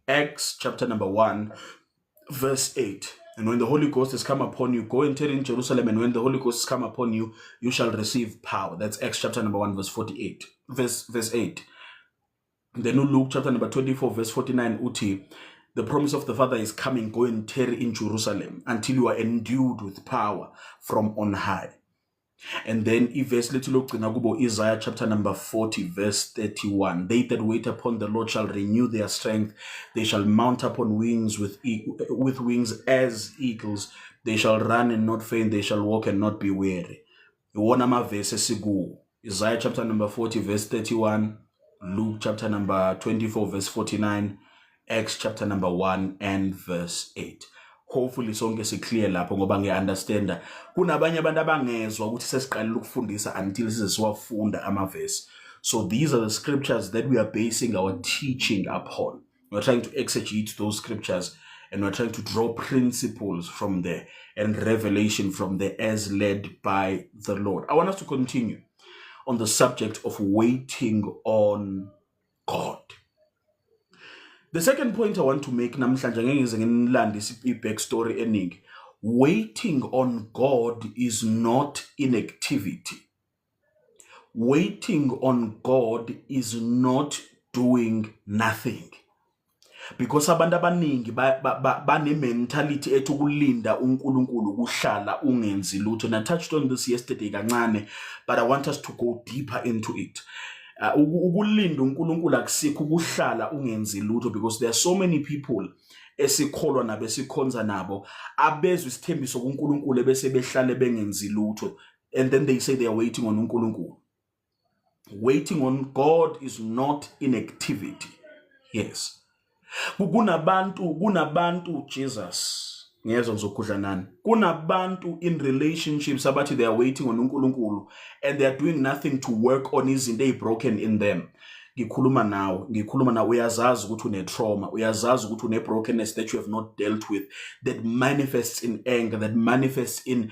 Acts chapter number 1, verse 8. And when the Holy Ghost has come upon you, go and tarry in Jerusalem, and when the Holy Ghost has come upon you, you shall receive power. That's Acts chapter number 1, verse 48. Verse 8. Then Luke chapter number 24, verse 49, uti, the promise of the Father is coming, go and tarry in Jerusalem until you are endued with power from on high. And then verse little Isaiah chapter number 40, verse 31. They that wait upon the Lord shall renew their strength. They shall mount upon wings with wings as eagles. They shall run and not faint. They shall walk and not be weary. Isaiah chapter number 40, verse 31. Luke chapter number 24, verse 49. Acts chapter number 1 and verse 8. Hopefully sonke clear lapho ngoba ngiyaunderstanda kunabanye abantu abangezwa ukuthi sesiqalile ukufundisa until siwafunda amavesi. So these are the scriptures that we are basing our teaching upon. We're trying to exegete those scriptures and we're trying to draw principles from there and revelation from there as led by the Lord. I want us to continue on the subject of waiting on God. The second point I want to make namhlanje ngize ngilandise backstory eningi. Waiting on God is not inactivity. Waiting on God is not doing nothing. Because abantu abaningi bane mentality ethi ukulinda uNkulunkulu kuhlala ungenzi lutho. And I touched on this yesterday kancane, but I want us to go deeper into it. Ukulinda uNkulunkulu akusikho ukuhlala ungenzi lutho, because there are so many people esikholwa nabo esikhonza nabo abezwe isithembiso kuNkulunkulu bese behlale bengenzi lutho, and then they say they are waiting on uNkulunkulu. Waiting on God is not inactivity. Yes. Kunabantu Jesus ngezwe ngizokudla nani. Kunabantu in relationships abathi they are waiting on uNkulunkulu and they are doing nothing to work on izinto ezibroken in them. Ngikhuluma nawe uyazazi ukuthi une trauma, uyazazi ukuthi une brokenness that you have not dealt with, that manifests in anger, that manifests in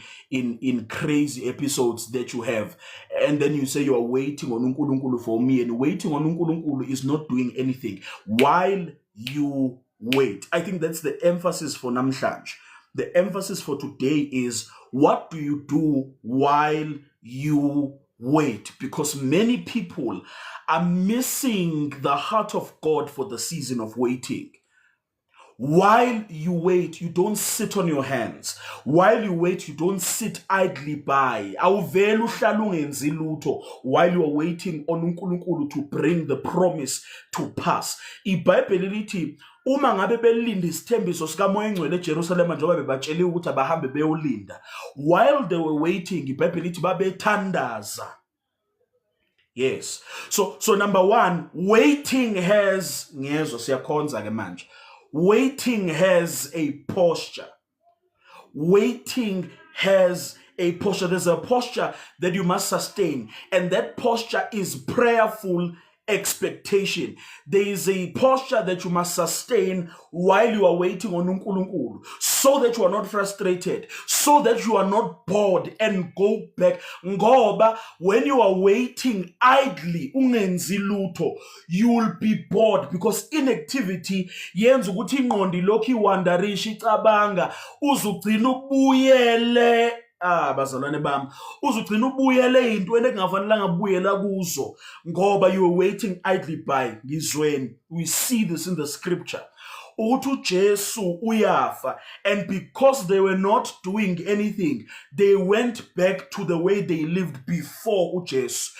crazy episodes that you have, and then you say you are waiting on uNkulunkulu for me, and waiting on uNkulunkulu is not doing anything while you wait. I think that's the emphasis for namhlanje. The emphasis for today is, what do you do while you wait? Because many people are missing the heart of God for the season of waiting. While you wait, you don't sit on your hands. While you wait, you don't sit idly by. Awuvela uhlala ungenzi lutho while you are waiting on uNkulunkulu to bring the promise to pass. IBhayibheli lithi uma ngabe belinda isithembiso sikaMoya eNgcwele eJerusalem njengoba bebatsheliwe ukuthi abahambe beyolinda, while they were waiting, IBhayibheli lithi babethandaza. Yes. So number one, waiting has ngezwe siyakhonza ke manje. Waiting has a posture. Waiting has a posture. There's a posture that you must sustain, and that posture is prayerful expectation. There is a posture that you must sustain while you are waiting on uNkulunkulu, so that you are not frustrated, so that you are not bored and go back. Ngoba when you are waiting idly ungenzi lutho, you will be bored, because inactivity yenza ukuthi ingqondo lokhu iwandarisha icabanga uzugcina ubuyele bazalwane bami, uzugcina ubuyele into engafanelanga ubuyela kuzo ngoba you were waiting idly by. Ngizweni, we see this in the scripture. Ukuthi uJesu uyafa, and because they were not doing anything, they went back to the way they lived before uJesu.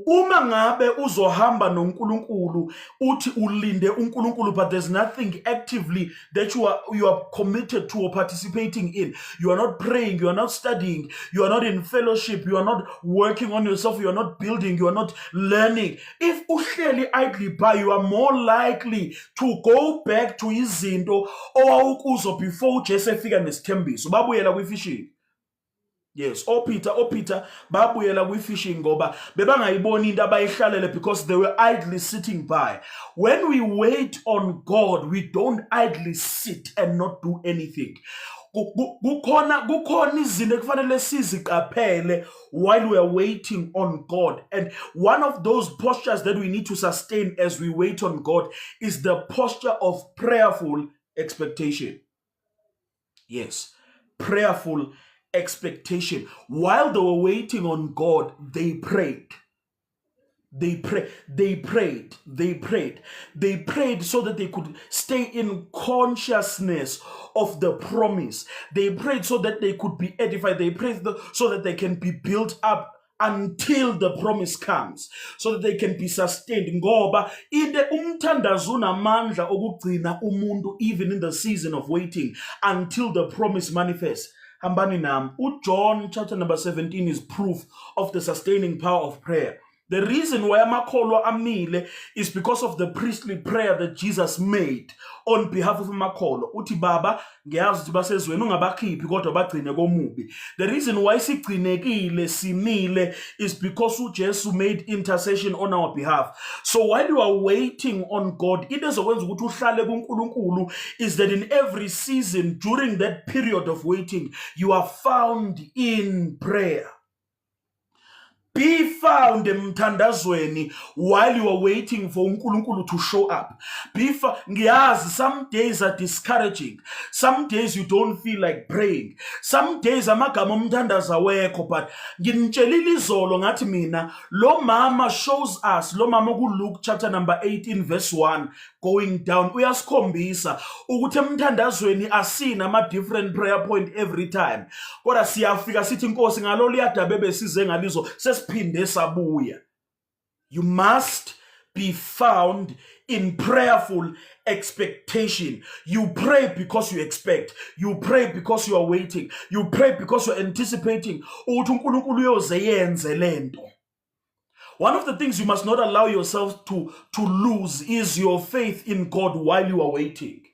Uma ngabe uzohamba noNkulunkulu uthi ulinde uNkulunkulu, but there's nothing actively that you are committed to or participating in. You are not praying, you are not studying, you are not in fellowship, you are not working on yourself, you are not building, you are not learning. If uhleli idly by, you are more likely to go back to izinto owawukuzo before uJesu efika nesithembiso. Babuyela kwifishing. Yes, Peter, babuyela kwi-fishing ngoba bebangayiboni into abayihlalele, because they were idly sitting by. When we wait on God, we don't idly sit and not do anything. kukhona izinto ekufanele siziqaphele while we are waiting on God. And one of those postures that we need to sustain as we wait on God is the posture of prayerful expectation. Yes, prayerful expectation. While they were waiting on God, they prayed. They prayed so that they could stay in consciousness of the promise. They prayed so that they could be edified. They prayed so that they can be built up until the promise comes, so that they can be sustained. Ngoba ide umthandazo unamandla okugcina umuntu even in the season of waiting until the promise manifests. Hambani nam. John chapter number 17 is proof of the sustaining power of prayer. The reason why amakholwa amile is because of the priestly prayer that Jesus made on behalf of amakholwa. Uthi Baba, ngiyazi ukuthi basezweni ungabakhiphi kodwa bagcine komubi. The reason why sigcinekile simile is because uJesu made intercession on our behalf. So while you are waiting on God, it ezokwenza ukuthi uhlale kuNkulunkulu is that in every season during that period of waiting, you are found in prayer. Be found emthandazweni while you are waiting for uNkulunkulu to show up. Ngiyazi, some days are discouraging. Some days you don't feel like praying. Some days amagama omthandazo awekho, but nginitshelile izolo ngathi mina lo mama shows us, lo mama kuLuke chapter number 18 verse 1 going down, uyasikhombisa ukuthi emthandazweni asina ama different prayer point every time. Kodwa siyafika sithi Nkosi ngalo liyadaba besize ngalizo sesiphinde sabuya. You must be found in prayerful expectation. You pray because you expect. You pray because you are waiting. You pray because you are anticipating ukuthi uNkulunkulu uyoze yenze lento. One of the things you must not allow yourself to lose is your faith in God while you are waiting.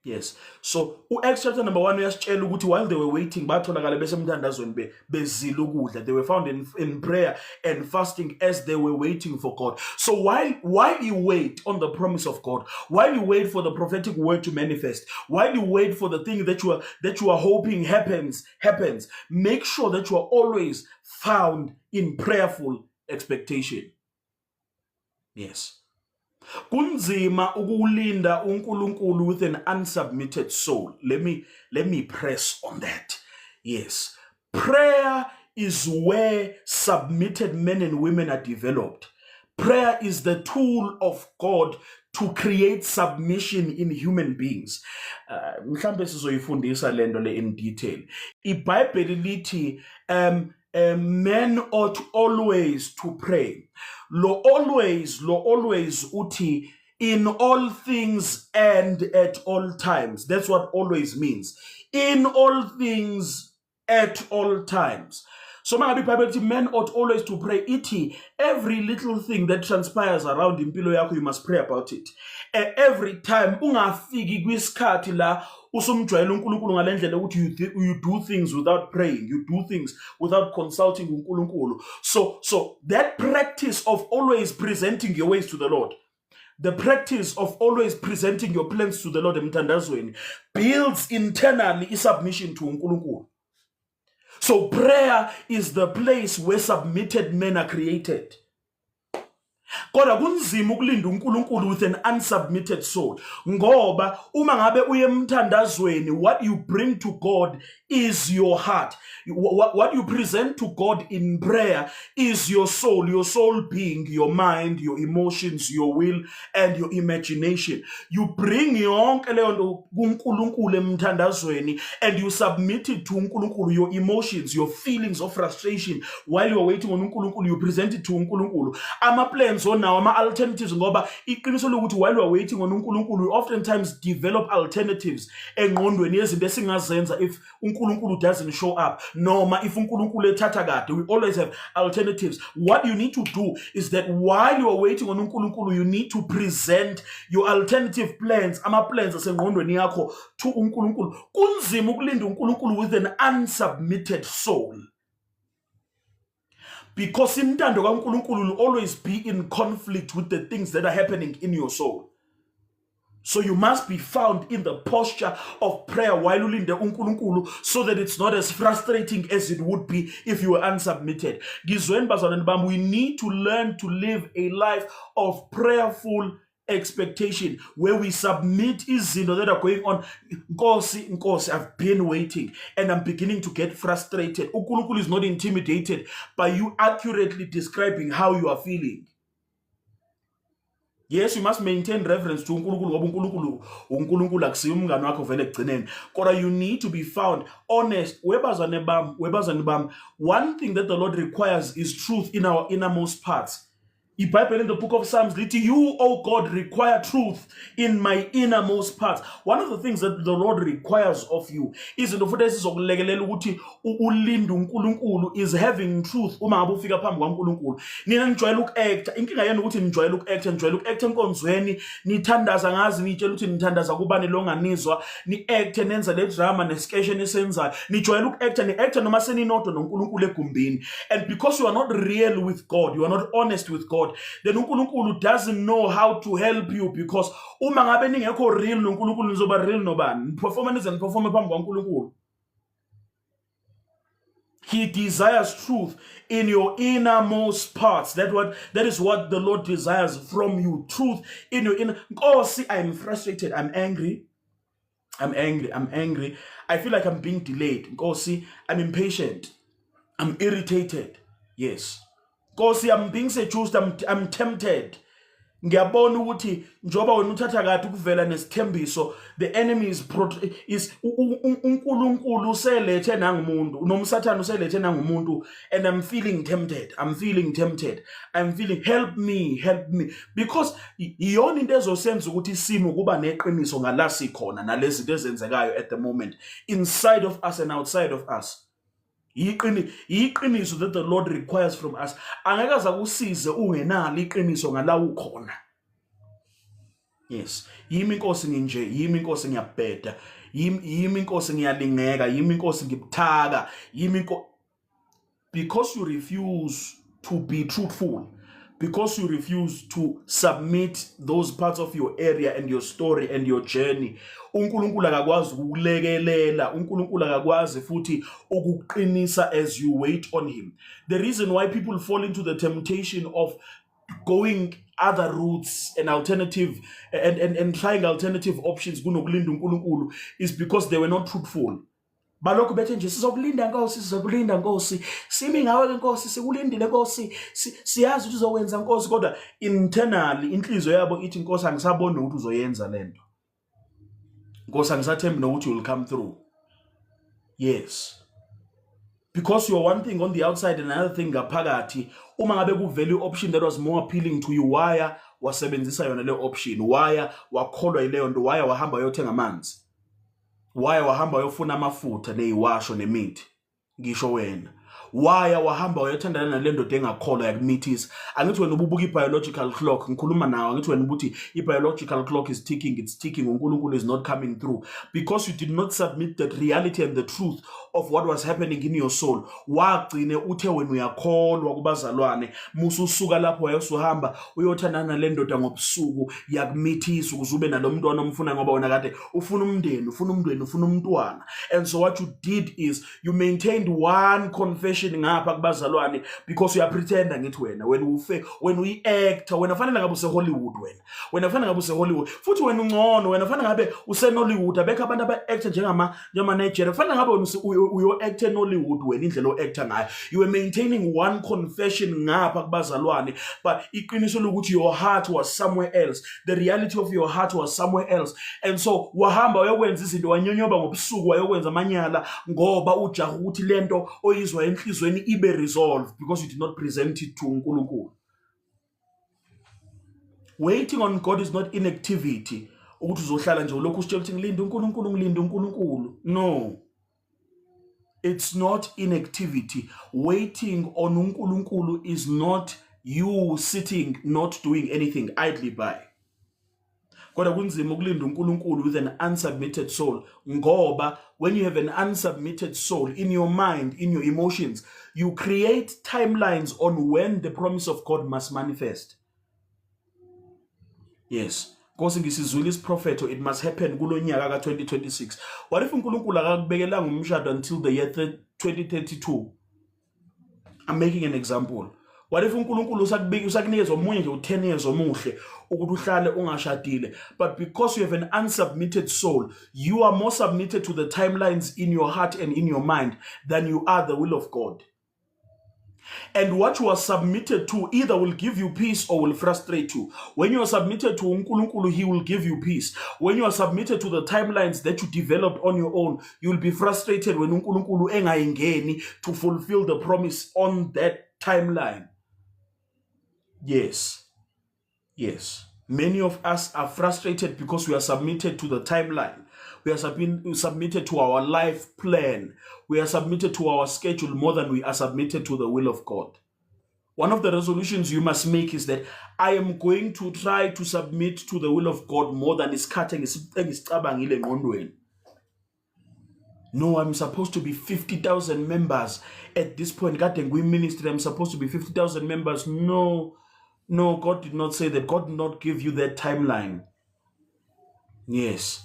Yes. So, Acts chapter number 1, uyasitshela ukuthi while they were waiting, batholakala besemthandazweni bezila ukudla. They were found in prayer and fasting as they were waiting for God. So while you wait on the promise of God, while you wait for the prophetic word to manifest, while you wait for the thing that you are hoping happens, make sure that you are always found in prayerful expectation. Yes. Kunzima ukulinda uNkulunkulu with an unsubmitted soul. Let me press on that. Yes. Prayer is where submitted men and women are developed. Prayer is the tool of God to create submission in human beings. Mhlambe sizoyifundisa lento le in detail. IBhayibheli lithi men ought always to pray. Lo always uti in all things and at all times. That's what always means. In all things at all times. So mangabe iBhayibheli lithi men ought always to pray. Iti every little thing that transpires around impilo yakho, you must pray about it. Every time ungafiki kwisikhathi la usumjwayela uNkulunkulu ngalendlela ukuthi you do things without praying, you do things without consulting uNkulunkulu. So that practice of always presenting your ways to the Lord, the practice of always presenting your plans to the Lord emthandazweni, builds internally submission to uNkulunkulu. So prayer is the place where submitted men are created. Kodwa kunzima ukulinda uNkulunkulu with an unsubmitted soul. Ngoba uma ngabe uye emthandazweni, what you bring to God is your heart. What you present to God in prayer is your soul being your mind, your emotions, your will, and your imagination. You bring yonke leyo nto kuNkulunkulu emthandazweni and you submit it to uNkulunkulu, your emotions, your feelings of frustration. While you are waiting on uNkulunkulu, you present it to uNkulunkulu. Ama-plans now, ama-alternatives, ngoba iqiniso lokuthi while you are waiting on uNkulunkulu, we oftentimes develop alternatives engqondweni yezinto esingazenza if uNkulunkulu doesn't show up. Noma if uNkulunkulu ethatha kade, we always have alternatives. What you need to do is that while you are waiting on uNkulunkulu, you need to present your alternative plans, ama-plans asengqondweni yakho, to uNkulunkulu. Kunzima ukulinda uNkulunkulu with an unsubmitted soul. Because intando kaNkulunkulu will always be in conflict with the things that are happening in your soul. So you must be found in the posture of prayer while ulinde uNkulunkulu, so that it's not as frustrating as it would be if you were unsubmitted. Ngizweni bazalwane bami, we need to learn to live a life of prayerful expectation where we submit izinto that are going on. Nkosi, I've been waiting and I'm beginning to get frustrated. uNkulunkulu is not intimidated by you accurately describing how you are feeling. Yes, you must maintain reverence to uNkulunkulu ngoba uNkulunkulu akusiyo umngane wakho vele ekugcineni. Kodwa you need to be found honest. Webazane bam, one thing that the Lord requires is truth in our innermost parts. IBhayibheli in the book of Psalms lithi, you, O God, require truth in my innermost parts. One of the things that the Lord requires of you is ulinde uNkulunkulu is having truth uma ngabe ufika phambi kwaNkulunkulu. Nina nijwayela uku-acta, inkinga yenu ukuthi nijwayela uku-acta enkonzweni, nithandaza ngazi nitshela ukuthi nithandaza kubani longanizwa, ni-acte nenza le drama nesikeshe nisenzayo, nijwayela uku-acta, ni-acta noma seninodwa noNkulunkulu egumbini. And because you are not real with God, you are not honest with God, then uNkulunkulu doesn't know how to help you, because uma ngabe ningekho real noNkulunkulu nizoba real nobani? Performance and perform phambi kwaNkulunkulu. He desires truth in your innermost parts. That is what the Lord desires from you. Truth in your inner. Oh, see, I'm frustrated. I'm angry. I feel like I'm being delayed. Oh, see, I'm impatient. I'm irritated. Yes. Nkosi, I'm being seduced, I'm tempted. Ngiyabona ukuthi njoba wena uthatha kade ukuvela nesithembiso, the enemy is uNkulunkulu uselethe nangumuntu, nomsathana uselethe nangumuntu, and I'm feeling tempted. Help me. Because iyona into ezosenza ukuthi isimo kuba neqiniso ngala sikhona nalezi zinto ezenzekayo at the moment, inside of us and outside of us. Iqiniso that the Lord requires from us. Angeke akusize ungenalo iqiniso ngala ukhona. Yes. Yimi inkosi nginje, yimi inkosi ngiyabheda, yimi inkosi ngiyalingeka, yimi inkosi ngibuthaka, because you refuse to be truthful, because you refuse to submit those parts of your area and your story and your journey, uNkulunkulu akakwazi ukulekelela, uNkulunkulu akakwazi futhi ukuqinisa as you wait on him. The reason why people fall into the temptation of going other routes and alternative and trying alternative options kunokulinda uNkulunkulu is because they were not truthful. Balokhu bethe nje sizokulinda Nkosi, simi ngawe Nkosi, sikulindile Nkosi, siyazi ukuthi uzokwenza Nkosi, kodwa internally inhliziyo yabo ithi Nkosi angisaboni ukuthi uzoyenza lento. Nkosi angisathembi nokuthi you will come through. Yes. Because you're one thing on the outside and another thing ngaphakathi. Uma ngabe kuvele i-option that was more appealing to you, waya wasebenzisa yona le option, waya wakholwa ileyo nto, waya wahamba uyothenga amanzi, waya wahamba uyofuna amafutha neyiwasho nemithi, ngisho wena waya wahamba uyothandana nale ndoda engakholwa yakumithisa. Angithi wena ububuka i-biological clock, ngikhuluma nawe, angithi wena ubuthi i-biological clock is ticking, it's ticking, uNkulunkulu is not coming through, because you did not submit that reality and the truth of what was happening in your soul. Wagcine uthe wena uyakholwa kubazalwane, mususuka lapho wayosuhamba uyothandana nale ndoda ngobusuku yakumithisa ukuze ube nalomntwana omfuna, ngoba wena kade ufuna umndeni, ufuna umntwana. And so what you did is you maintained one confession ngapha kubazalwane, because you are pretender ngithi wena when we act, wena fanele ngabe use Hollywood, wena fanele ngabe use Hollywood, futhi wena ungcono, wena fanele ngabe use Nollywood, abekho abantu aba-act njengama Nigeria, fanele ngabe uyo-act eNollywood wena indlela o-acta ngayo. You were maintaining one confession ngapha kubazalwane, but iqiniso lokuthi your heart was somewhere else, the reality of your heart was somewhere else. And so wahamba uyokwenza izinto, wanyonyoba ngobusuku, wayokwenza amanyala ngoba ujaha ukuthi lento oyizwa enhlizweni ibe resolved, because you did not present it to uNkulunkulu. Waiting on God is not inactivity. Ukuthi uzohlala nje ulokhu usitshela ukuthi ngilinde uNkulunkulu. No. It's not inactivity. Waiting on uNkulunkulu is not you sitting, not doing anything, idly by. Kodwa kunzima ukulinda uNkulunkulu with an unsubmitted soul, ngoba when you have an unsubmitted soul in your mind, in your emotions, you create timelines on when the promise of God must manifest. Yes. Nkosi ngisizwile isiprophetho, it must happen kulo nyaka ka-2026. What if uNkulunkulu akakubekelanga umshado until the year 2032? I'm making an example. What if uNkulunkulu usakunikeza omunye nje u-10 years omuhle ukuthi uhlale ungashadile, but because you have an unsubmitted soul, you are more submitted to the timelines in your heart and in your mind than you are the will of God. And what you are submitted to either will give you peace or will frustrate you. When you are submitted to uNkulunkulu, he will give you peace. When you are submitted to the timelines that you developed on your own, you will be frustrated when uNkulunkulu engayingeni to fulfill the promise on that timeline. Yes. Many of us are frustrated because we are submitted to the timeline. We are submitted to our life plan. We are submitted to our schedule more than we are submitted to the will of God. One of the resolutions you must make is that I am going to try to submit to the will of God more than isikhathi engisicabangile engqondweni. No, I'm supposed to be 50,000 members at this point. Kade ngikwi-ministry, I'm supposed to be 50,000 members. No, God did not say that. God did not give you that timeline. Yes.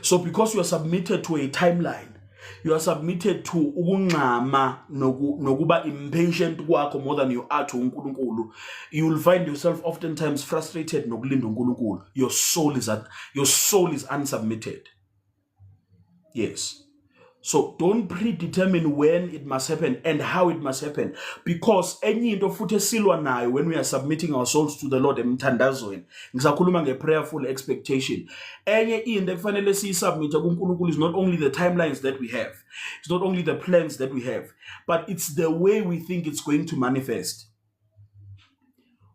So because you are submitted to a timeline, you are submitted to ukungxama nokuba impatient kwakho more than you are to uNkulunkulu, you will find yourself oftentimes frustrated nokulinda uNkulunkulu. Your soul is unsubmitted. Yes. So don't predetermine when it must happen and how it must happen, because enye into futhi esilwa nayo when we are submitting our souls to the Lord emthandazweni, ngisakhuluma ngeprayerful expectation, enye into ekufanele siyisubmit kuNkulunkulu is not only the timelines that we have, it's not only the plans that we have, but it's the way we think it's going to manifest.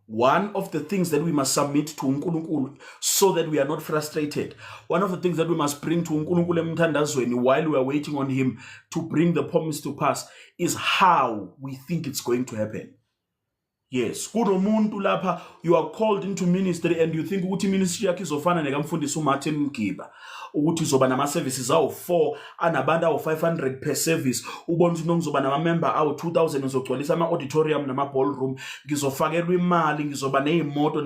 One of the things that we must submit to uNkulunkulu so that we are not frustrated, one of the things that we must bring to uNkulunkulu emthandazweni while we are waiting on him to bring the promise to pass, is how we think it's going to happen. Yes, kunomuntu lapha, you are called into ministry and you think ukuthi ministry yakhe izofana nekamfundisi uMartin Mgiba, ukuthi uzoba nama-services awu-4 anabantu awu-500 per service, ubona ukuthi ngizoba nama-member awu-2,000, ngizogcwalisa ama-auditorium nama-ballroom, ngizofakelwa imali, ngizoba ney'moto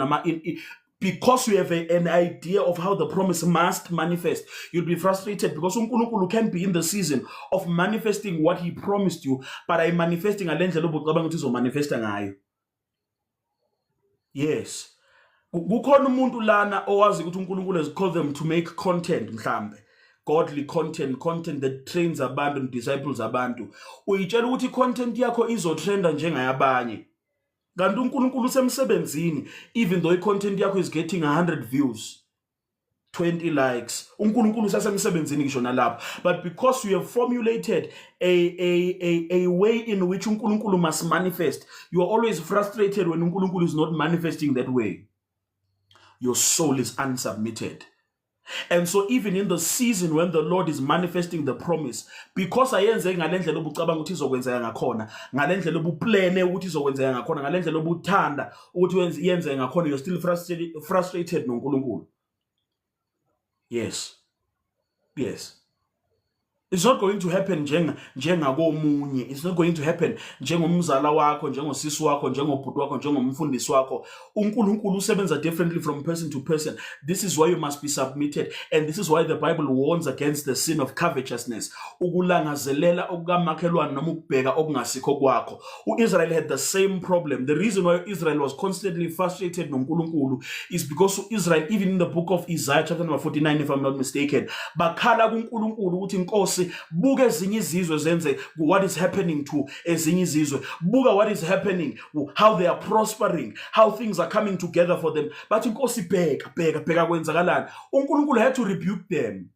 because you have an idea of how the promise must manifest, you'll be frustrated because uNkulunkulu can be in the season of manifesting what he promised you, but I'm manifesting ngale ndlela obucabanga ukuthi izomanifesta ngayo. Yes. Kukhona umuntu lana owazi ukuthi uNkulunkulu has called them to make content, mhlambe godly content that trains abantu and disciples abantu. Uyitshela ukuthi content yakho izotrenda njengayabanye, kanti uNkulunkulu usemsebenzini, even though i-content yakho is getting 100 views, 20 likes, uNkulunkulu usasemsebenzini ngisho nalapho. But because you have formulated a way in which uNkulunkulu must manifest, you are always frustrated when uNkulunkulu is not manifesting that way. Your soul is unsubmitted. And so even in the season when the Lord is manifesting the promise, because ayenze ngale ndlela obucabanga ukuthi izokwenzeka ngakhona, ngale ndlela obuplane ukuthi izokwenzeka ngakhona, ngale ndlela obuthanda ukuthi yenze ngakhona, you're still frustrated noNkulunkulu. Yes. It's not going to happen njengakomunye. It's not going to happen njengomzala wakho, njengosisi wakho, njengobhuti wakho, njengomfundisi wakho. uNkulunkulu usebenza differently from person to person. This is why you must be submitted, and this is why the Bible warns against the sin of covetousness. Ukulangazelela okukamakhelwane noma ukubheka okungasikho kwakho. Israel had the same problem. The reason why Israel was constantly frustrated noNkulunkulu is because Israel, even in the book of Isaiah chapter number 49, if I'm not mistaken, bakhala kuNkulunkulu ukuthi inkosi buka ezinye izizwe zenze what is happening to ezinye izizwe, buka what is happening, how they are prospering, how things are coming together for them. But inkosi bheka kwenzakalani. uNkulunkulu had to rebuke them.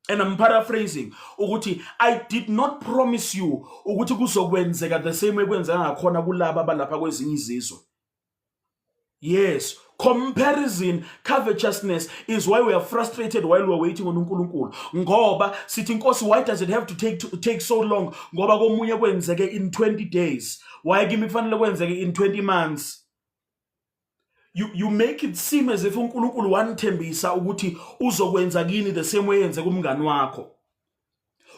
And I'm paraphrasing ukuthi I did not promise you ukuthi kuzokwenzeka the same way kwenzeka ngakhona kulaba abalapha kwezinye izizwe. Yes, comparison, covetousness is why we are frustrated while we are waiting on uNkulunkulu. Ngoba sithi inkosi, why does it have to take so long? Ngoba komunye kwenzeke in 20 days. Why kimi kufanele kwenzeke in 20 months? You make it seem as if uNkulunkulu wanithembisa ukuthi uzokwenza kini the same way yenze kumngani wakho.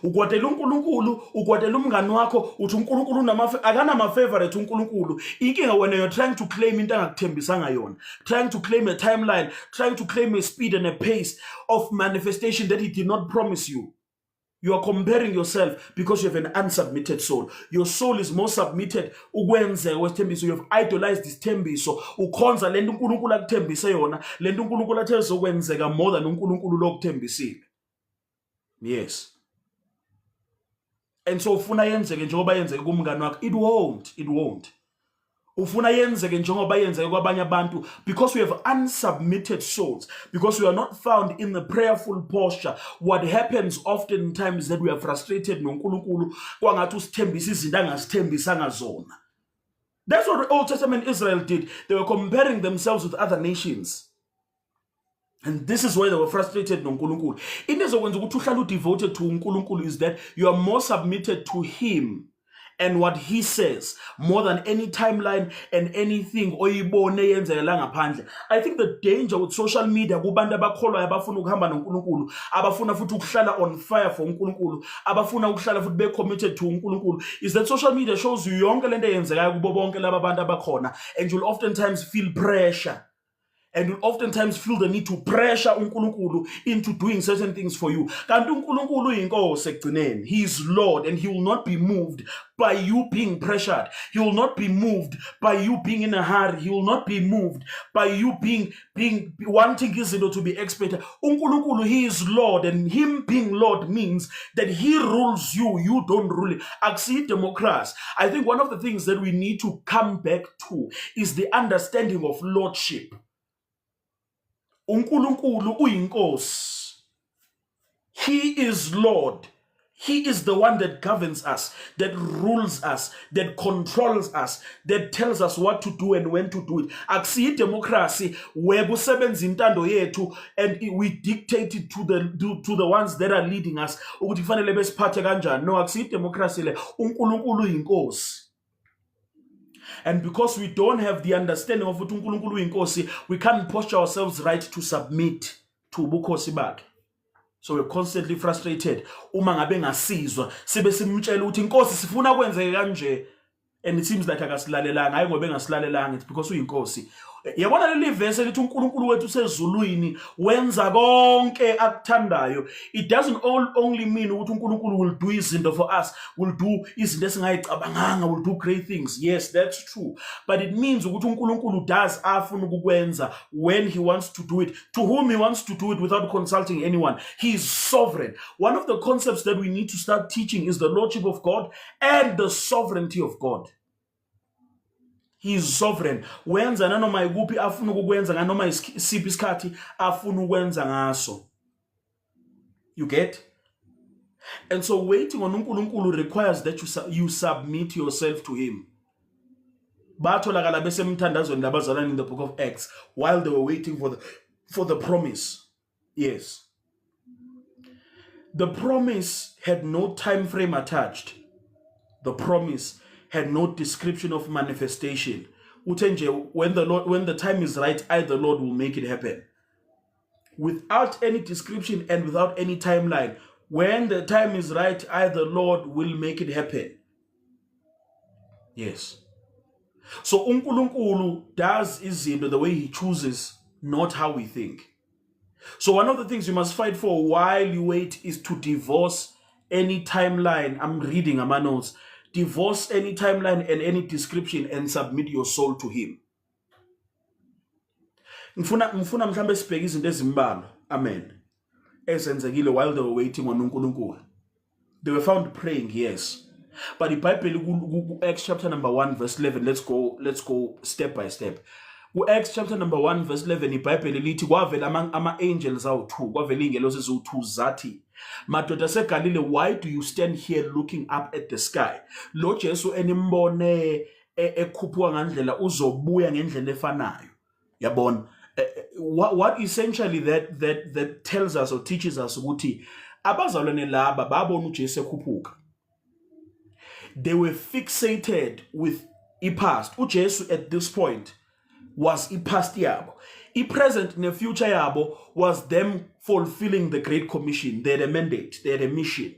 ukwatela uNkulunkulu, ukwatela umngani wakho, uthi uNkulunkulu akanama favorite uNkulunkulu. Inkinga wena you're trying to claim into angakuthembisanga yona, trying to claim a timeline, trying to claim a speed and a pace of manifestation that he did not promise you. You are comparing yourself because you have an unsubmitted soul. Your soul is more submitted. Ukwenze wesithembiso, you have idolized this thembiso. Ukhonza lento uNkulunkulu akuthembise yona, lento uNkulunkulu athe zokwenzeka more than uNkulunkulu lokuthembisile. Yes. And so ufuna yenzeke njengoba yenzeke kumngani wakho. It won't. Ufuna yenzeke njengoba yenzeke kwabanye abantu because we have unsubmitted souls, because we are not found in the prayerful posture. What happens oftentimes is that we are frustrated noNkulunkulu kwangathi usithembisa izinto angasithembisanga zona. That's what the Old Testament Israel did. They were comparing themselves with other nations. And this is why they were frustrated noNkulunkulu. Into ezokwenza ukuthi uhlale devoted to uNkulunkulu is that you are more submitted to him and what he says more than any timeline and anything oyibone yenzekela ngaphandle. I think the danger with social media kubantu abakholwayo abafuna ukuhamba noNkulunkulu, abafuna futhi ukuhlala on fire for uNkulunkulu, abafuna ukuhlala futhi be committed to uNkulunkulu, is that social media shows you yonke lento eyenzekayo kubo bonke laba bantu abakhona, and you'll oftentimes feel pressure. And you oftentimes feel the need to pressure uNkulunkulu into doing certain things for you. Kanti uNkulunkulu uyinkosi ekugcineni. He is Lord, and he will not be moved by you being pressured. He will not be moved by you being in a hurry. He will not be moved by you being wanting izinto to be expected. uNkulunkulu, he is Lord, and him being Lord means that he rules you. You don't rule it. Akusiyi democracy. I think one of the things that we need to come back to is the understanding of lordship. uNkulunkulu uyinkosi. He is Lord. He is the one that governs us, that rules us, that controls us, that tells us what to do and when to do it. Akusiyi democracy where kusebenza intando yethu and we dictate it to the ones that are leading us ukuthi kufanele besiphathe kanjani. No, akusiyi democracy le. uNkulunkulu uyinkosi. And because we don't have the understanding of ukuthi uNkulunkulu uyinkosi, we can't posture ourselves right to submit to ubukhosi bakhe. So we're constantly frustrated. Uma ngabe ngasizwa sibe simtshela ukuthi inkosi sifuna kwenzeke kanje, and it seems like akasilalelanga. Hayi ngoba engasilalelanga, it's because uyinkosi. Yabona leli verse lithi uNkulunkulu wethu usezulwini wenza konke akuthandayo. It doesn't only mean ukuthi uNkulunkulu will do izinto for us, will do izinto esingayicabanganga, will do great things. Yes, that's true. But it means ukuthi uNkulunkulu does afuna ukukwenza when he wants to do it, to whom he wants to do it without consulting anyone. He is sovereign. One of the concepts that we need to start teaching is the lordship of God and the sovereignty of God. He is sovereign. Wenza nanoma ikuphi afuna ukukwenza nganoma isiphi isikhathi afuna ukwenza ngaso. You get? And so waiting on uNkulunkulu requires that you submit yourself to him. Batholakala besemthandazweni labazalwane in the book of Acts while they were waiting for the promise. Yes. The promise had no time frame attached. The promise had no description of manifestation. Utenje, when the time is right, the Lord will make it happen. Without any description and without any timeline, when the time is right, the Lord will make it happen. Yes. So uNkulunkulu does izinto the way he chooses, not how we think. So one of the things you must fight for while you wait is to divorce any timeline. I'm reading my notes. Divorce any timeline and any description and submit your soul to him. Ngifuna mhlambe sibheke izinto ezimbalwa. Amen. Ezenzekile while they were waiting on uNkulunkulu. They were found praying, yes. But the Bible, Acts chapter number 1 verse 11, let's go step by step. Acts chapter number 1 verse 11, the Bible lithi kwavela ama-angels awu-2, kwavela iy'ngelosi eziwu-2 zathi, madoda seGalile, why do you stand here looking up at the sky? Lo Jesu enimbone ekhuphuka ngandlela uzobuya ngendlela efanayo. Yabona? What essentially that tells us or teaches us ukuthi abazalwane laba babona uJesu ekhuphuka. They were fixated with past. uJesu at this point was past yabo. I present ne future yabo was them fulfilling the Great Commission. They had a mandate, they had a mission.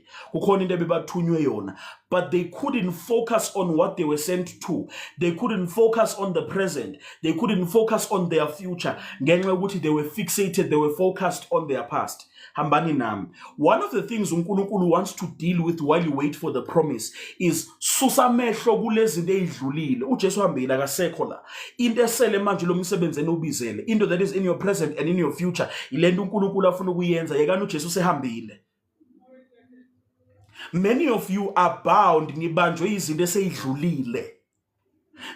But they couldn't focus on what they were sent to. They couldn't focus on the present. They couldn't focus on their future. They were fixated, they were focused on their past. One of the things uNkulunkulu wants to deal with while you wait for the promise is susa amehlo kulezinto ezidlulile. uJesu hambile akasekho la. Into esele manje lo msebenzi enobizele, into that is in your present and in your future, ilento uNkulunkulu afuna ukuyenza. Yekani uJesu sehambile. Many of you are bound nibanjwe izinto eseyidlulile.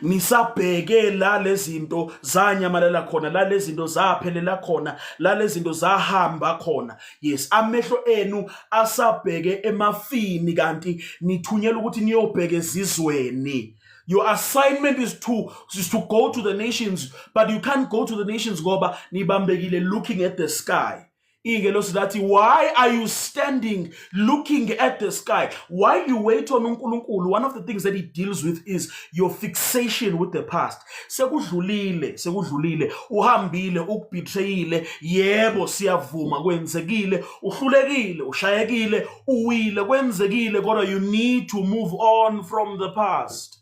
Nisabheke la lezinto zanyamalela khona, la lezinto zaphelela khona, la lezinto zahamba khona. Yes, amehlo enu asabheke emafini kanti nithunyela ukuthi niyobheke ezizweni. Your assignment is to go to the nations, but you can't go to the nations ngoba nibambekile looking at the sky. Why are you standing looking at the sky? While you wait on uNkulunkulu, one of the things that he deals with is your fixation with the past. Sekudlulile, uhambile, ukubetrayile, yebo siyavuma kwenzekile, uhlulekile, ushayekile, uwile, kwenzekile, kodwa you need to move on from the past.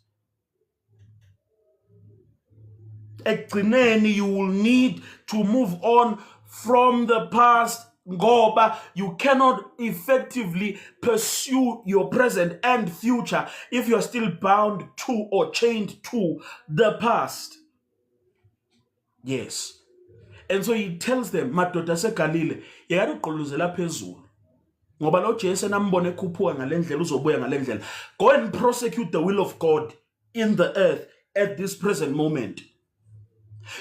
Ekugcineni, you will need to move on from the past, ngoba you cannot effectively pursue your present and future if you are still bound to or chained to the past. Yes. And so he tells them, madoda seGalile, yekani uqolozela phezulu. Ngoba lo Jesu enambona ekhuphuka ngalendlela uzobuya ngalendlela. Go and prosecute the will of God in the earth at this present moment.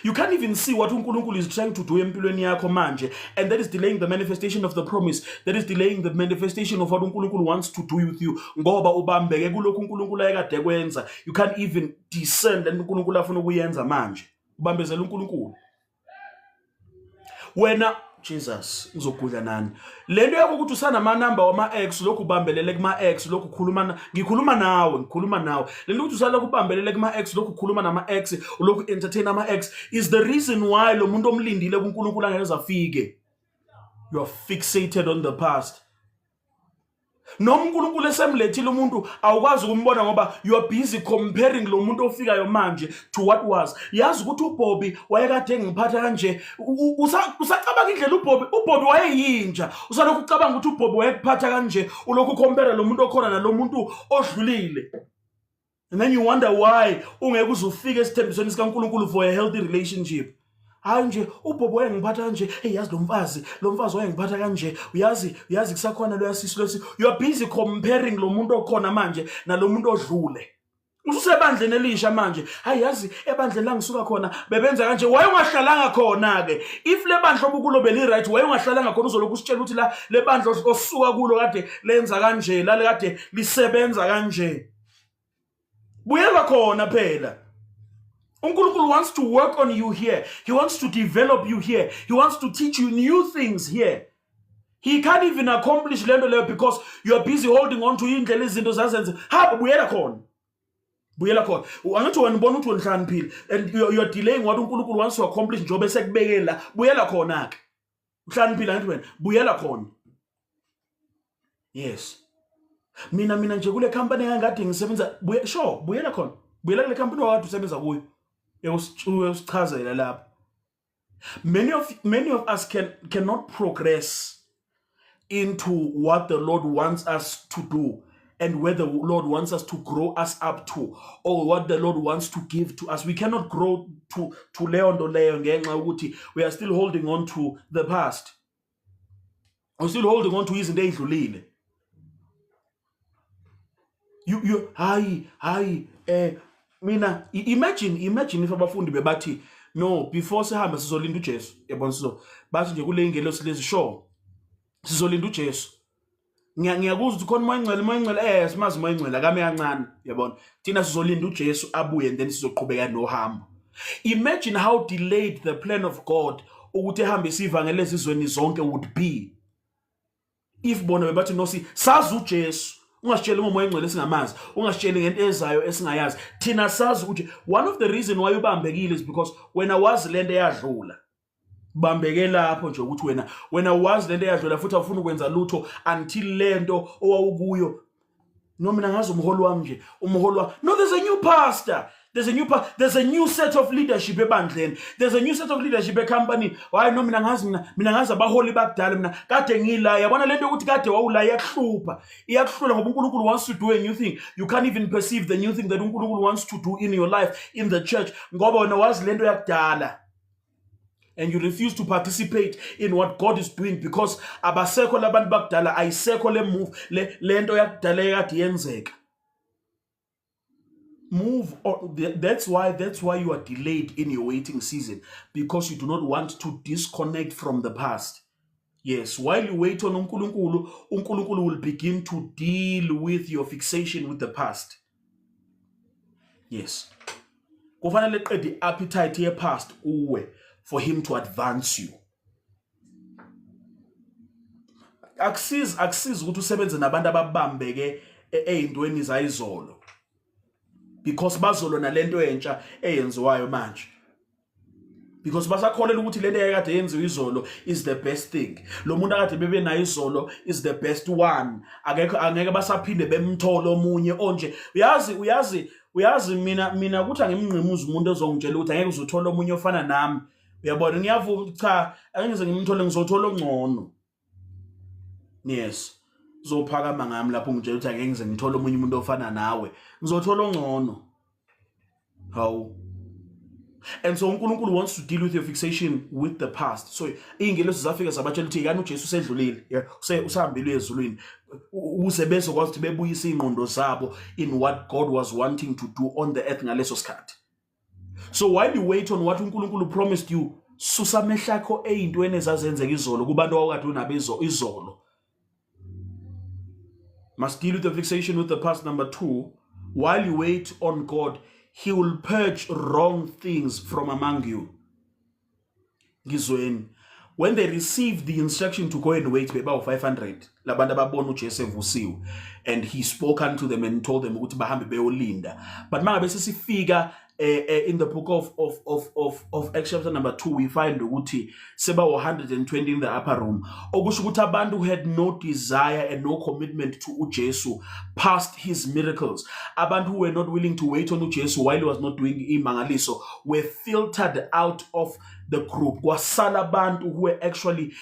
You can't even see what uNkulunkulu is trying to do empilweni yakho manje, and that is delaying the manifestation of the promise. That is delaying the manifestation of what uNkulunkulu wants to do with you. Ngoba ubambeke kulokhu uNkulunkulu ayekade kwenza. You can't even discern that uNkulunkulu afuna ukuyenza manje. Ubambezela uNkulunkulu. Wena Jesus ngizogudla nani. Lento yakho ukuthi usanama number wama ex lokhu ubambelele kuma ex lokhu ngikhuluma nawe. Lento ukuthi usala kubambelele kuma ex lokhu khuluma nama ex lokhu entertain ama ex is the reason why lo muntu omlindile kuNkulunkulu angeke afike. You are fixated on the past. Noma uNkulunkulu esemlethile umuntu awukwazi ukumbona ngoba you are busy comparing lo muntu ofikayo manje to what was. Yazi ukuthi uBobby wayekade ngiphatha kanje, usacabanga indlela uBobby wayeyinja, usalokhu ucabanga ukuthi uBobby wayekuphatha kanje, ulokhu compare lo muntu okhona nalo muntu odlulile. And then you wonder why ungeke uzufike esithembisweni sikaNkulunkulu for a healthy relationship. Hayi nje uBobby wayengiphatha kanje, yazi lo mfazi wayengiphatha kanje, uyazi kusakhona lo yasisi. You are busy comparing lo muntu okhona manje nalo muntu odlule. Usebandleni elisha manje, hayi yazi ebandleni la ngisuka khona bebenza kanje, wayengahlalanga khona ke. If le bandla obukulo beli right, wayengahlalanga khona uzoloku usitshela ukuthi la le bandla osuka kulo kade lenza kanje, la kade lisebenza kanje. Buyela khona phela. uNkulunkulu wants to work on you here. He wants to develop you here. He wants to teach you new things here. He can't even accomplish lento because you are busy holding on to indlela izinto zazenze. Ha buyela khona. Angithi wena ubona ukuthi wenhlaniphile and you are delaying what uNkulunkulu wants to accomplish njobe sekubekela. Buyela khona ke. Uhlaniphile angithi wena buyela khona. Yes. Mina nje kule company engakade ngisebenza buyela khona. Buyela kule company wakade usebenza kuyo. Usichazela lapha. Many of us cannot progress into what the Lord wants us to do and where the Lord wants us to grow us up to, or what the Lord wants to give to us. We cannot grow to leyo ngenxa ukuthi we are still holding on to the past. We're still holding on to izinto ezidlulile. Mina imagine if abafundi bebathi no before sihamba sizolinda uJesu yabona sizo bathi nje kule ingelosi lezi sure sizolinda uJesu ngiyakuzwa ukuthi khona moyengcwele simazi moyengcwele akame kancane yabona thina sizolinda uJesu abuye and then sizoqhubeka nohambo. Imagine how delayed the plan of God ukuthi ehambe isivangelo ezizweni zonke would be if bona bebathi no sazi uJesu. Ungasitshela umoya engcwele esingamazi, ungasitshela ngento ezayo esingayazi. Thina sazi ukuthi one of the reason why ubambekile is because wena wazi lento eyadlula. bambeke lapho nje ukuthi wena wazi lento eyadlula futhi awufuna ukwenza lutho until lento owawukuyo. No, mina ngazi umholi wami nje, no, there's a new pastor. There's a new set of leadership ebandleni. There's a new set of leadership ecompany. Why no, mina ngazi abaholi bakudala mina kade ngila. Yabona lento ukuthi kade wawula iyakuhlupha ngoba uNkulunkulu wants to do a new thing. You can't even perceive the new thing that uNkulunkulu wants to do in your life, in the church, ngoba wena wazi lento yakudala. And you refuse to participate in what God is doing because abasekho labantu bakudala ayisekho le move lento yakudala ekade yenzeka. Move on. That's why you are delayed in your waiting season, because you do not want to disconnect from the past. Yes, while you wait on uNkulunkulu will begin to deal with your fixation with the past. Yes. Kufanele qede appetite ye past uwe for him to advance you. Akusizi ukuthi usebenze nabantu ababambeke ezintweni zayizolo, because bazolo nalento entsha eyenziwayo manje, because basakholela ukuthi lento ekade yenziwe izolo is the best thing. Lo muntu akade bebe nayo izolo is the best one. Angeke basaphinde bemthola omunye onje. Uyazi mina ukuthi angimnqimuza umuntu ozongitshela ukuthi angeke uzothola omunye ofana nami. Uyabona, ngiyavuma cha, angeke ngimthole, ngizothola ongcono. Yes. Uzophakama ngami lapho ngitshela ukuthi angeke ngithole omunye umuntu ofana nawe. Ngizothola ongcono. How? And so uNkulunkulu wants to deal with your fixation with the past. So ingelosi zafika zabatshela ukuthi ikani uJesu usedlulile, usahambile ezulwini. Usebese kwazi ukuthi bebuyise ingqondo zabo in what God was wanting to do on the earth ngaleso sikhathi. So while you wait on what uNkulunkulu promised you, susa mehlakho ezintweni ezazenzeka izolo kubantu awukade unabezo izolo. Must deal with the fixation with the past. Number 2, while you wait on God, he will purge wrong things from among you. Gizweni, when they received the instruction to go and wait, beba 500, labantu ababona uJesu evusiwe, and he spoke unto them and told them ukuthi bahambe beyolinda. But mangabe sesifika in the book of Acts chapter number 2, we find ukuthi seba 120 in the upper room. Okusho ukuthi abantu who had no desire and no commitment to uJesu past his miracles, abantu who were not willing to wait on uJesu while he was not doing imangaliso, were filtered out of the group. Kwasala abantu who were actually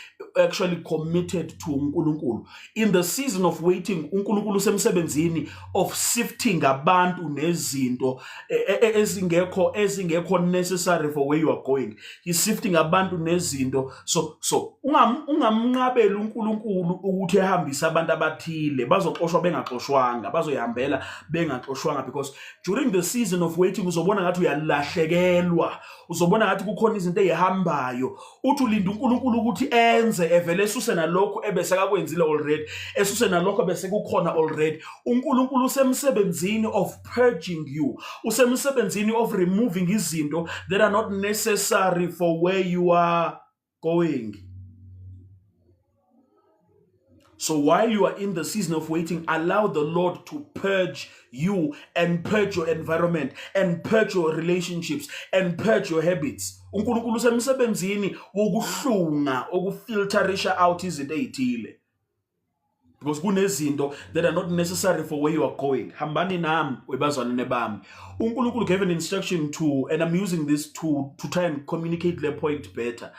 committed to uNkulunkulu. In the season of waiting, uNkulunkulu semsebenzini of sifting abantu nezinto ezingekho necessary for where you are going. He's sifting abantu nezinto. So ungamnqabeli uNkulunkulu ukuthi ehambise abantu abathile bazoxoshwa bengaxoshwanga, bazoyihambela bengaxoshwanga, because during the season of waiting uzobona ngathi uyalahlekelwa, uzobona ngathi kukhona izinto ezihambayo. Uthi ulinda uNkulunkulu ukuthi enze evele esuse nalokho ebese kakwenzile already, esuse nalokho bese kukhona already. uNkulunkulu usemsebenzini of purging you, usemsebenzini of removing izinto that are not necessary for where you are going. So while you are in the season of waiting, allow the Lord to purge you and purge your environment and purge your relationships and purge your habits. uNkulunkulu usemsebenzini wokuhlunga, ukufilterisha out izinto ezithile, because kunezinto that are not necessary for where you are going. Hambani nami webazalwane bami. uNkulunkulu gave an instruction to, and I'm using this to try and communicate the point better.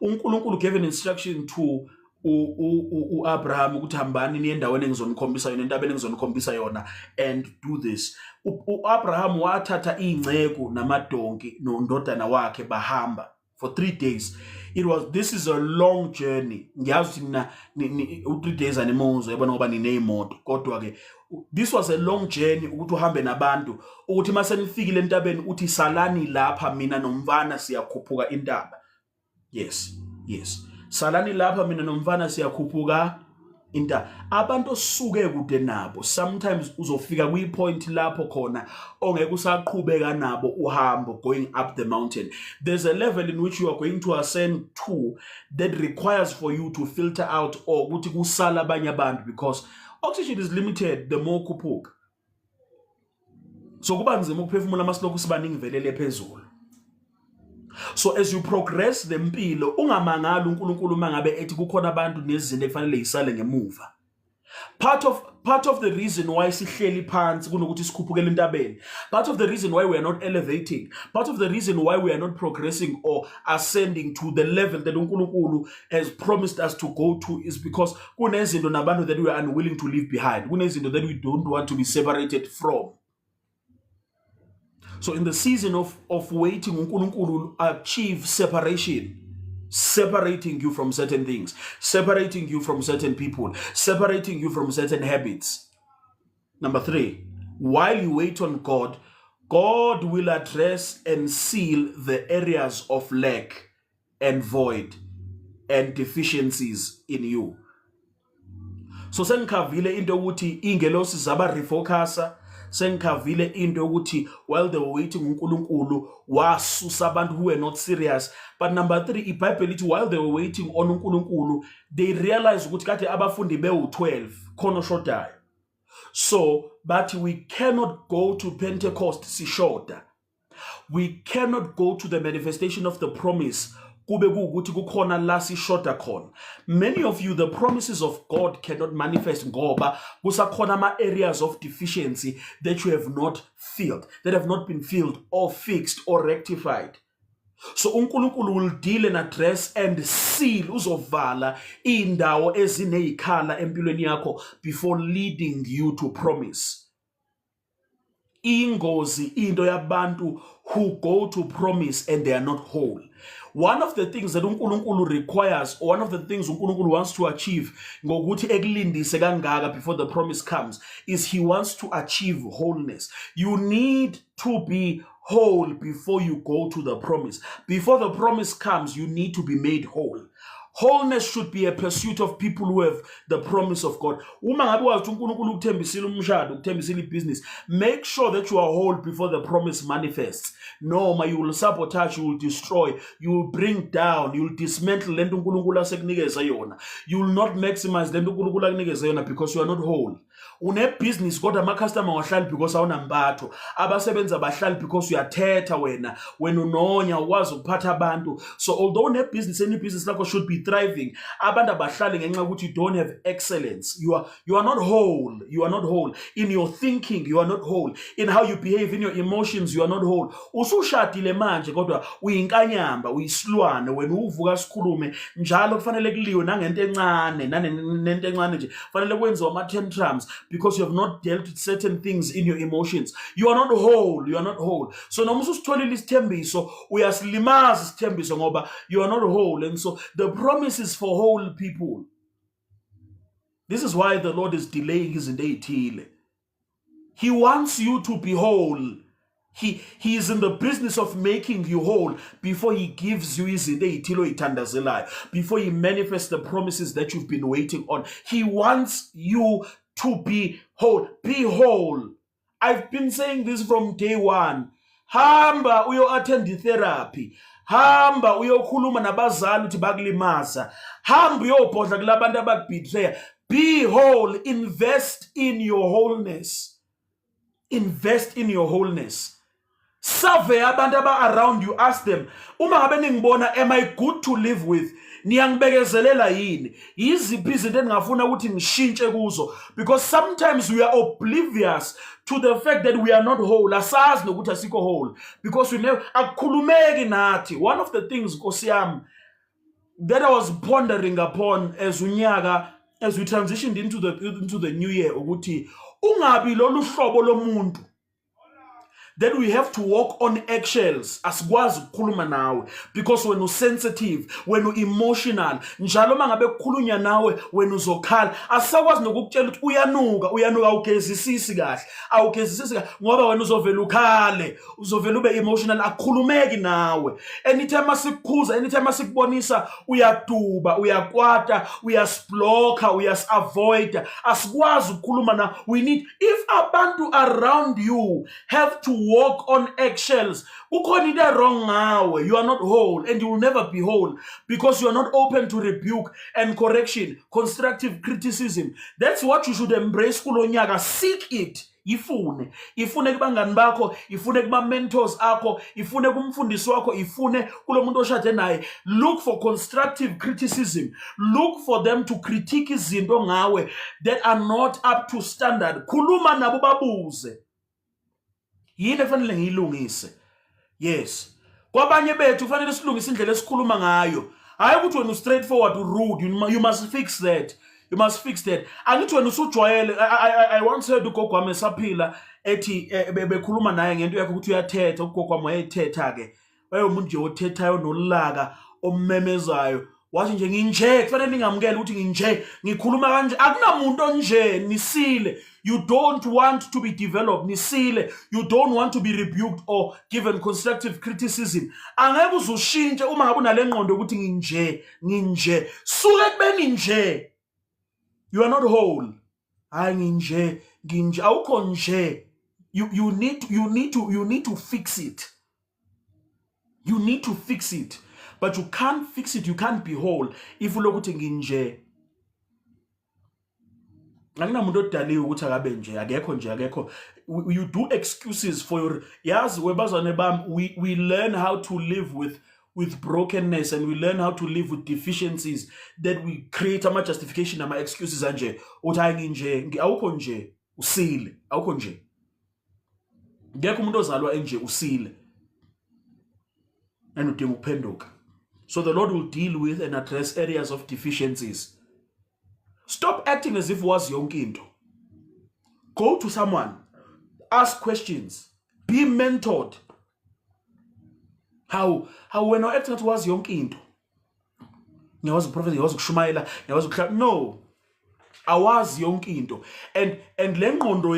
uNkulunkulu gave an instruction to Abraham ukuthi hambani niye endaweni engizonikhombisa yona, entabeni engizonikhombisa yona, and do this. Abraham wathatha ingceku namadonki nondodana wakhe bahamba for 3 days. This is a long journey. Ngiyazi mina 3 days anemozo yabona ngoba nineyimoto, kodwa ke this was a long journey ukuthi uhambe nabantu, ukuthi mase nifikile entabeni uthi salani lapha mina nomfana siyakhuphuka intaba. Yes. Salani lapha mina nomfana siyakhuphuka intaba. Abantu osuke kude nabo, sometimes uzofika kwi-point lapho khona ongeke usaqhubeka nabo uhambo going up the mountain. There's a level in which you are going to ascend to that requires for you to filter out or ukuthi kusala abanye abantu, because oxygen is limited the more ukhuphuka. So kuba nzima ukuphefumula amasilokhu sibaningi velele phezulu. So as you progress the mpilo, ungamangala uNkulunkulu mangabe ethi kukhona abantu nezinto efanele yisale ngemuva. Part of the reason why sihleli phansi kunokuthi sikhuphukele entabeni, part of the reason why we are not elevating, part of the reason why we are not progressing or ascending to the level that uNkulunkulu has promised us to go to is because kunezinto nabantu that we are unwilling to leave behind, kunezinto that we don't want to be separated from. So in the season of waiting, uNkulunkulu achieve separation. Separating you from certain things, separating you from certain people, separating you from certain habits. Number 3, while you wait on God, God will address and seal the areas of lack and void and deficiencies in you. So sengikhavile into ukuthi ingelosi zaba refocusor, sengikhavile into ukuthi while they were waiting uNkulunkulu wasusa abantu who were not serious. But number 3, iBhayibheli ithi while they were waiting on uNkulunkulu, they realized ukuthi kade abafundi bewu-12 khona oshodayo. So but we cannot go to Pentecost sishoda. We cannot go to the manifestation of the promise kube kuukuthi kukhona la sishoda khona. Many of you, the promises of God cannot manifest ngoba kusakhona ama areas of deficiency that you have not filled, that have not been filled or fixed or rectified. So uNkulunkulu will deal and address and seal, uzovala indawo ezineyikhala empilweni yakho before leading you to promise. Ingozi into yabantu who go to promise and they are not whole. One of the things that uNkulunkulu requires, or one of the things uNkulunkulu wants to achieve ngokuthi ekulindise kangaka before the promise comes, is he wants to achieve wholeness. You need to be whole before you go to the promise. Before the promise comes, you need to be made whole. Wholeness should be a pursuit of people who have the promise of God. Uma ngabe wathi uNkulunkulu ukuthembisile umshado, ukuthembisile business, make sure that you are whole before the promise manifests. Noma you will sabotage, you will destroy, you will bring down, you will dismantle lento uNkulunkulu asekunikeza yona. You will not maximize lento uNkulunkulu akunikeza yona because you are not whole. Une-business kodwa ama-customer wahlali because awunambatho, abasebenzi abahlali because uyathetha wena unonya ukwazi ukuphatha abantu. So although une-business, any business lakho should be thriving, abantu abahlali ngenxa ukuthi you don't have excellence. You are not whole. You are not whole. In your thinking, you are not whole. In how you behave, in your emotions, you are not whole. Usushadile manje kodwa uyinkanyamba, uyisilwane, wena uvuka sikhulume njalo kufanele kuliwe nangento encane, nento encane nje. Kufanele kwenziwe ama-tantrums because you have not dealt with certain things in your emotions. You are not whole. You are not whole. So noma usitholile isithembiso, uyasilimaza isithembiso ngoba you are not whole. And so the promise is for whole people. This is why the Lord is delaying his ithile. He wants you to be whole. He is in the business of making you whole before he gives you his ithile oyithandazelayo, before he manifests the promises that you've been waiting on. He wants you to be whole. Be whole. I've been saying this from day one. Hamba uyo-attend therapy. Hamba uyokhuluma nabazali uthi bakulimaza. Hamba uyobhodla kulabantu abakubetray. Be whole. Invest in your wholeness. Invest in your wholeness. Survey abantu around you. Ask them, uma ngabe ningibona, am I good to live with? Niyangibekezelela yini? Yiziphi izinto engingafuna ukuthi ngishintshe kuzo? Because sometimes we are oblivious to the fact that we are not whole. Asazi nokuthi asikho whole because we never akukhulumeki nathi. One of the things Nkosi yami that I was pondering upon as we transitioned into the new year ukuthi ungabi lolu hlobo lomuntu then we have to walk on eggshells asikwazi ukukhuluma nawe because when sensitive, when emotional, njalo mangabe kukhulunywa nawe when uzokhala asakwazi nokukutshela ukuthi uyanuka ugezisisi kahle ngoba wena uzovela ukhale, uzovela ube emotional, akukhulumeki nawe. Anytime asikukhuza, anytime asikubonisa uyaduba, uyakwata, uyasiblocker, uyasavoid, asikwazi ukukhuluma na. We need, if abantu around you have to walk on eggshells, ukhona into wrong ngawe. You are not whole and you will never be whole because you are not open to rebuke and correction, constructive criticism. That's what you should embrace kulo nyaka. Seek it. ifune kubangani bakho, ifune kuma mentors akho, ifune kumfundisi wakho, ifune kulo muntu oshade naye. Look for constructive criticism. Look for them to critique izinto ngawe that are not up to standard. Khuluma nabo babuze, yini efanele ngiyilungise. Yes, kwabanye bethu kufanele silungise indlela esikhuluma ngayo. Hayi ukuthi wena straightforward, rude, you must fix that. You must fix that. Angithi wena usujwayele. I once heard ugogo wami esaphila ethi bekhuluma naye ngento yakhe ukuthi uyathetha. Ugogo wami wayethetha ke, wayemuntu nje othethayo nolaka ommemezayo. Wathi nje nginje, kufanele ningamukele ukuthi nginje, ngikhuluma kanje. Akunamuntu onje, nisile. You don't want to be developed, nisile. You don't want to be rebuked or given constructive criticism. Angeke uzushintshe uma ngabe unale ngqondo ukuthi nginje. Suke kubeni nje. You are not whole. Hayi nginje. Awukho nje. You need to fix it. You need to fix it. But you can't fix it, you can't be whole if you look ukuthi nginje. Anginamuntu odaliwe ukuthi akabe nje, akekho. You do excuses for your, yazi webazane bam, we learn how to live with brokenness, and we learn how to live with deficiencies that we create ama justification ama excuses anje. Uthi hayi nginje, awukho nje, usile, awukho nje. Ngekho umuntu ozalwa enje, usile. And udinga ukuphenduka. So the Lord will deal with and address areas of deficiencies. Stop acting as if was yonke into. Go to someone. Ask questions. Be mentored. How when I acting as was yonke into. Ngiyawazi uprofessor, ngiyawazi ukushumayela, ngiyawazi ukuhlala. No. Awazi yonke into. And le ngqondo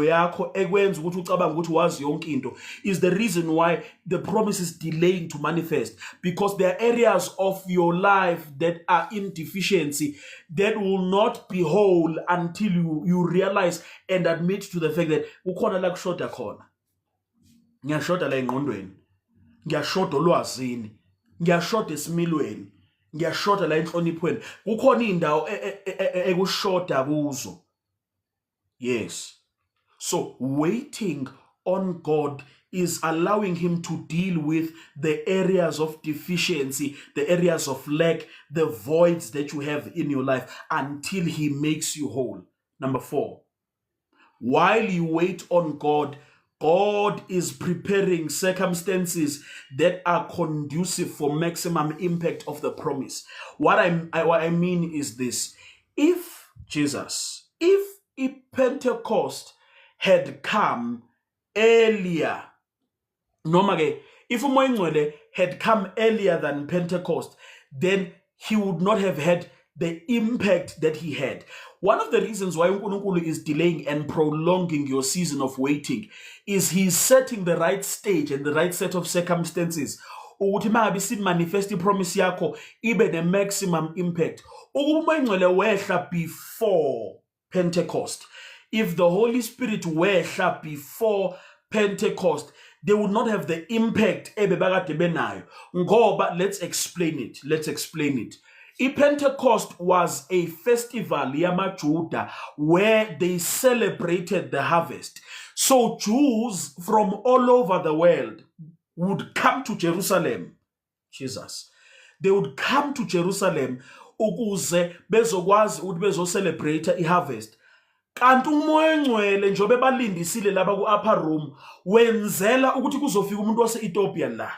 yakho ekwenza ukuthi ucabanga ukuthi wazi yonke into is the reason why the promise is delaying to manifest, because there are areas of your life that are in deficiency that will not be whole until you realize and admit to the fact that ukhona la kushoda khona. Ngiyashoda la engqondweni, ngiyashoda olwazini, ngiyashoda esimilweni, ngiyashoda la enhloniphweni. Kukhona indawo ekushoda kuzo. Yes. So waiting on God is allowing him to deal with the areas of deficiency, the areas of lack, the voids that you have in your life until he makes you whole. Number 4, while you wait on God, God is preparing circumstances that are conducive for maximum impact of the promise. What I mean is this. If Pentecost had come earlier, if umoya ingcwele had come earlier than Pentecost, then he would not have had the impact that he had. One of the reasons why uNkulunkulu is delaying and prolonging your season of waiting is he's setting the right stage and the right set of circumstances ukuthi mangabe simanifest ipromise yakho ibe the maximum impact. Umoya ingcwele wehla before Pentecost. If the Holy Spirit were here before Pentecost, they would not have the impact ebebakade benayo. Ngoba, let's explain it. Pentecost was a festival yamaJuda where they celebrated the harvest. So Jews from all over the world would come to Jerusalem. Jesus. They would come to Jerusalem ukuze bezokwazi ukuthi bezocelebrate iharvest. Kanti umoya engcwele njobe balindisile laba ku-upper room wenzela ukuthi kuzofika umuntu wase-Ethiopia la,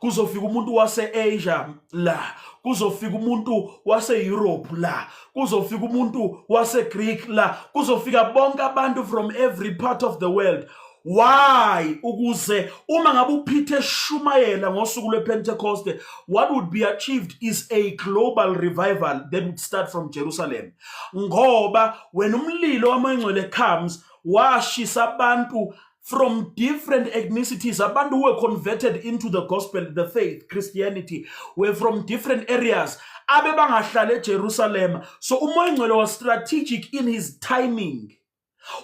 kuzofika umuntu wase-Asia la, kuzofika umuntu wase-Europe la, kuzofika umuntu wase-Greek la, kuzofika bonke abantu from every part of the world. Why? Ukuze uma ngabe uPeter eshumayela ngosuku lwePentecost, what would be achieved is a global revival that would start from Jerusalem. Ngoba when umlilo wamangcwele comes, washisa abantu from different ethnicities, abantu who were converted into the gospel, the faith, Christianity, were from different areas. Abe bangahlala eJerusalem. So umoya was strategic in his timing.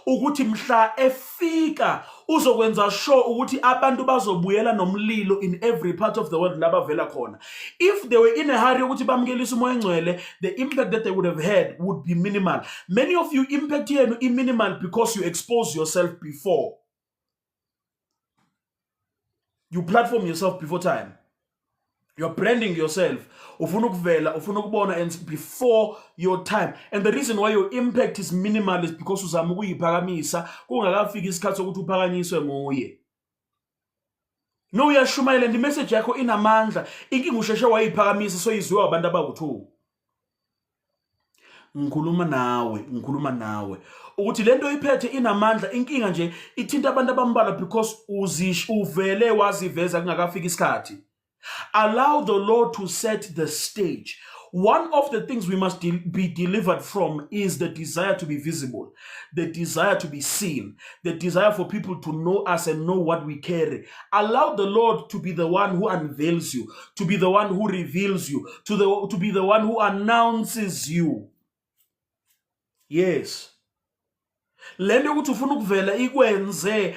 Ukuthi mhla efika uzokwenza sure ukuthi abantu bazobuyela nomlilo in every part of the world laba vela khona. If they were in a hurry ukuthi bamkelise umoya engcwele, the impact that they would have had would be minimal. Many of you, impact yenu is minimal because you expose yourself before. You platform yourself before time. You're branding yourself. Ufuna ukuvela, ufuna ukubona, and before your time. And the reason why your impact is minimal is because uzama ukuyiphakamisa kungakafika isikhathi sokuthi uphakanyiswe nguye. No, uyashumayela and message yakho inamandla. Inkinga usheshe wayiphakamisa so izwiwa abantu abawu2. Ngikhuluma nawe ukuthi lento iphethe inamandla. Inkinga nje ithinta abantu abambala because uvele waziveza kungakafika isikhathi. Allow the Lord to set the stage. One of the things we must be delivered from is the desire to be visible, the desire to be seen, the desire for people to know us and know what we carry. Allow the Lord to be the one who unveils you, to be the one who reveals you, to be the one who announces you. Yes. Lento ukuthi ufuna ukuvela ikwenze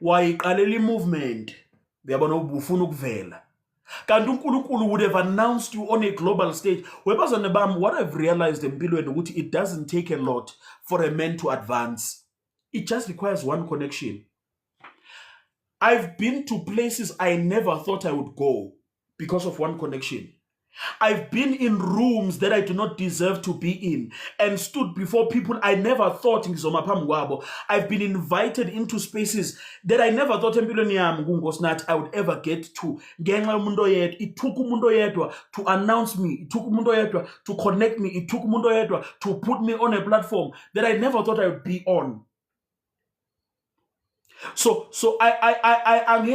wayiqalela movement. Uyabona ufuna ukuvela. Kanti uNkulunkulu would have announced you on a global stage. Webazane bami, what I've realized empilweni ukuthi it doesn't take a lot for a man to advance. It just requires one connection. I've been to places I never thought I would go because of one connection. I've been in rooms that I do not deserve to be in and stood before people I never thought ngizoma phambi kwabo. I've been invited into spaces that I never thought empilweni yami kuNkosinathi I would ever get to. Ngenxa yomuntu oyedwa, it took umuntu oyedwa to announce me, it took umuntu oyedwa to connect me, it took umuntu oyedwa to put me on a platform that I never thought I would be on. So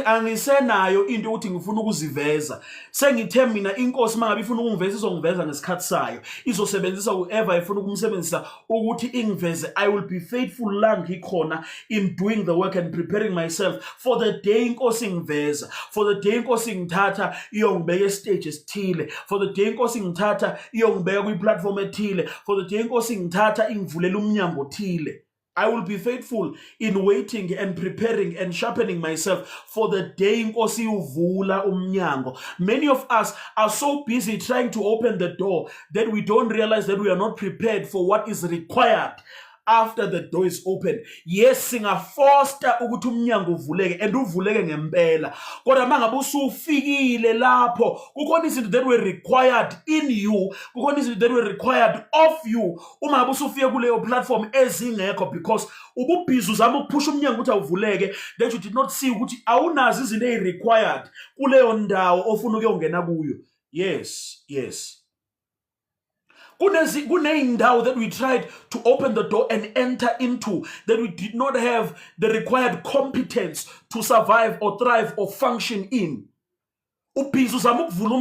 angisenayo into ukuthi ngifuna ukuziveza. Sengithe mina inkosi mangabe ifuna ukungiveza izongiveza ngesikhathi sayo. Izosebenzisa whoever ifuna ukumsebenzisa ukuthi ingiveze. I will be faithful la ngikhona in doing the work and preparing myself for the day inkosi ingiveza, for the day inkosi ngithatha iyongibeka stage esithile, for the day inkosi ngithatha iyongibeka kwi platform ethile, for the day inkosi ngithatha ingivulela umnyango othile. I will be faithful in waiting and preparing and sharpening myself for the day inkosi uvula umnyango. Many of us are so busy trying to open the door that we don't realize that we are not prepared for what is required after the door is open. Yes, singafoster ukuthi umnyango uvuleke and uvuleke ngempela. Kodwa mangabe usufikile lapho kukhona izinto that were required in you, kukhona izinto that were required of you. Uma ngabe usufike kuleyo platform ezingekho because ububhizi uzama ukuphusha umnyango ukuthi awuvuleke, that you did not see ukuthi awunazi izinto required kuleyo ndawo ofuna ukuyongena kuyo. Yes. Kuneyindawo that we tried to open the door and enter into that we did not have the required competence to survive or thrive or function in. Ubhizi uzama ukuvula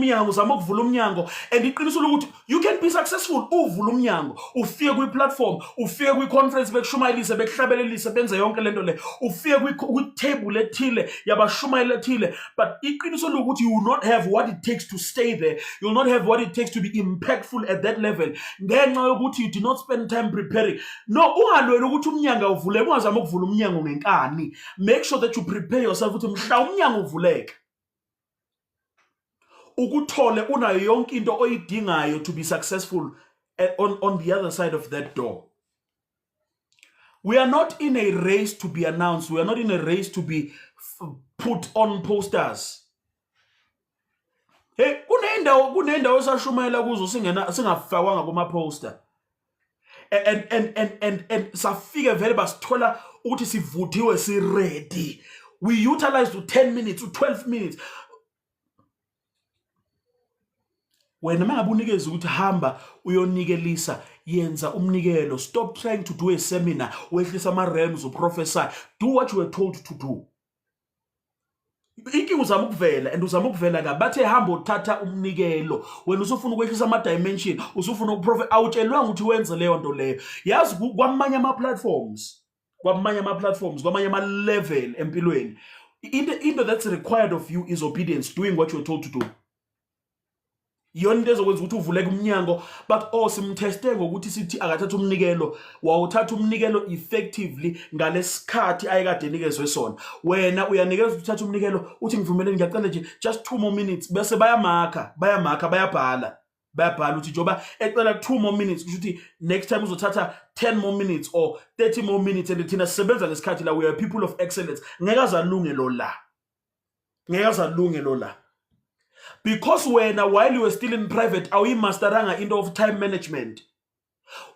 umnyango and iqiniso lokuthi you can be successful uvula umnyango, ufike kwi platform, ufike kwi conference bekushumayelise bekuhlabelelise benze yonke lento le, ufike kwi table ethile yabashumayela ethile, but iqiniso lokuthi you will not have what it takes to stay there, you will not have what it takes to be impactful at that level ngenxa yokuthi you did not spend time preparing. No, ungalweli ukuthi umnyango uvuleke, ungazama ukuvula umnyango ngenkani. Make sure that you prepare yourself ukuthi mhla umnyango uvuleke ukuthole unayo yonke into oyidingayo to be successful on the other side of that door. We are not in a race to be announced. We are not in a race to be put on posters. Hey, kunendawo esashumayela kuzo singafakwanga kuma poster. And safike vele basithola ukuthi sivuthiwe si ready. We utilize to 10 minutes to 12 minutes. Wena mangabe unikeza ukuthi hamba uyonikelisa, yenza umnikelo. Stop trying to do a seminar, wehlisa ama realms uprophesy. Do what you were told to do. Iki uzama ukuvela and uzama ukuvela ngabathe hamba uthatha umnikelo. Wena usufuna ukwehlisa ama dimension, usufuna ukuprophet, awutshelwanga ukuthi wenze leyo nto leyo. Yazi kwamanye ama platforms, kwamanye ama level empilweni. Into that's required of you is obedience, doing what you're told to do. yona into ezokwenza ukuthi uvuleke umnyango. But simteste ngokuthi sithi akathatha umnikelo, wawuthatha umnikelo effectively ngalesikhathi ayekade nikezwe sona. Wena uyanikeza uthatha umnikelo uthi ngivumeleni ngiyacela nje just 2 more minutes bese bayabhala uthi njoba ecela 2 more minutes kusho ukuthi next time uzothatha 10 more minutes or 30 more minutes, and thina sisebenza ngesikhathi la, we are people of excellence. Ngeke azalunge lo la. Because while you were still in private awuyimasteranga into of time management.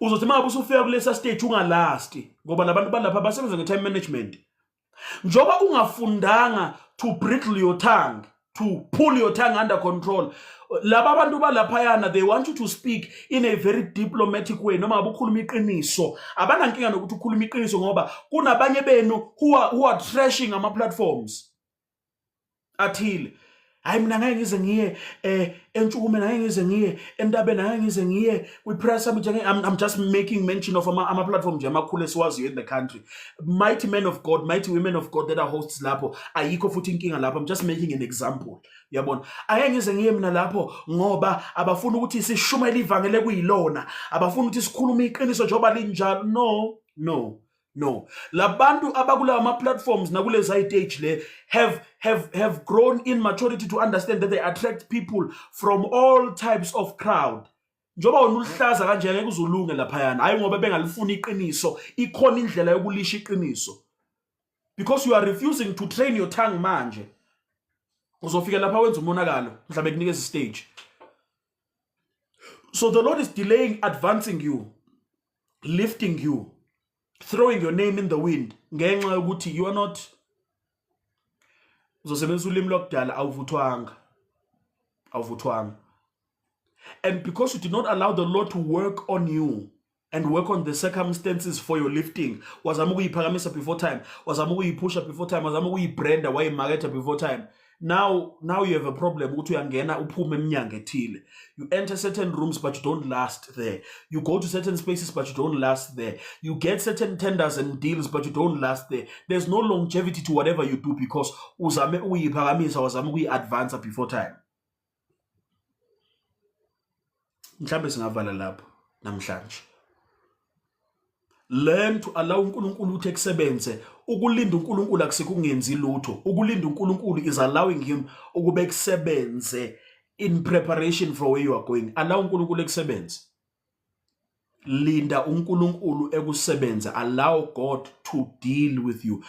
Uzothi uma usufika kulesa stage ungalasti ngoba labantu balapha basebenza nge-time management. Njoba ungafundanga to bridle your tongue, to pull your tongue under control, laba abantu balaphayana they want you to speak in a very diplomatic way. Noma ukhuluma iqiniso, abanankinga nokuthi ukhuluma iqiniso ngoba kunabanye benu who are trashing ama platforms athile. Hayi mina ngeke ngize ngiye entshukumeni, ngeke ngize ngiye entabeni, ngeke ngize ngiye kwi-press summit. I'm just making mention of ama platform nje amakhulu esiwaziyo in the country. Mighty men of God, mighty women of God that are hosts lapho, ayikho futhi inkinga lapho. I'm just making an example. Yabona, angeke ngize ngiye mina lapho ngoba abafuna ukuthi sishumele ivangeli kuyilona, abafuna ukuthi sikhulume iqiniso njoba linjalo. No. Labantu abakula ama platforms nakule stage le have grown in maturity to understand that they attract people from all types of crowd. Njoba wona ulihlaza kanje ngeke uzulunge laphayana, hayi ngoba bengalifuna iqiniso, ikhona indlela yokulisha iqiniso. Because you are refusing to train your tongue manje, uzofika lapha wenza umonakalo mhlawumbe kunikeza stage. So the Lord is delaying advancing you, lifting you, throwing your name in the wind ngenxa yokuthi you are not, uzosebenzisa ulimi lokudala awuvuthwanga. And because you did not allow the Lord to work on you and work on the circumstances for your lifting, wazama ukuyiphakamisa before time, wazama ukuyipusha before time, wazama ukuyibranda wayimarketa before time. Now you have a problem ukuthi uyangena uphume eminyango ethile. You enter certain rooms but you don't last there. You go to certain spaces but you don't last there. You get certain tenders and deals but you don't last there. There's no longevity to whatever you do because uzame uyiphakamisa, wazama ukuyi-advance before time. Mhlambe singavala lapho namhlanje. Learn to allow uNkulunkulu ukuthi kusebenze. Ukulinda uNkulunkulu akusekungenzi lutho. Ukulinda uNkulunkulu is allowing him ukube kusebenze in preparation for where you are going. Allow uNkulunkulu kusebenze. Linda uNkulunkulu ekusebenza. Allow God to deal with you.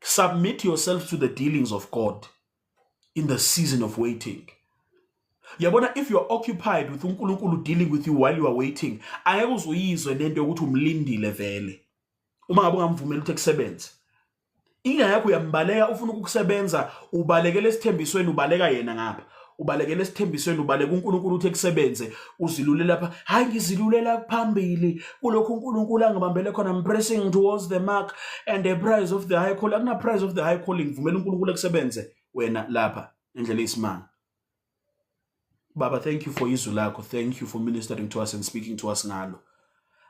Submit yourself to the dealings of God in the season of waiting. Yabona, if you are occupied with uNkulunkulu dealing with you while you are waiting, angeke uzuyizwe lento yokuthi umlindile vele. Uma ngabe ungamvumela ukuthi kusebenze. Inga yakho uyambaleka ufuna ukusebenza, ubalekele esithembisweni, ubaleka yena ngapha. Ubalekele esithembisweni, ubaleka uNkulunkulu ukuthi kusebenze, uzilule lapha. Hayi ngizilulela phambili. Kulokho uNkulunkulu angibambele khona, I'm pressing towards the mark and the prize of the high calling. Akuna prize of the high calling. Vumela uNkulunkulu kusebenze wena lapha endlela isimanga. Baba, thank you for izwi lakho. Thank you for ministering to us and speaking to us ngalo.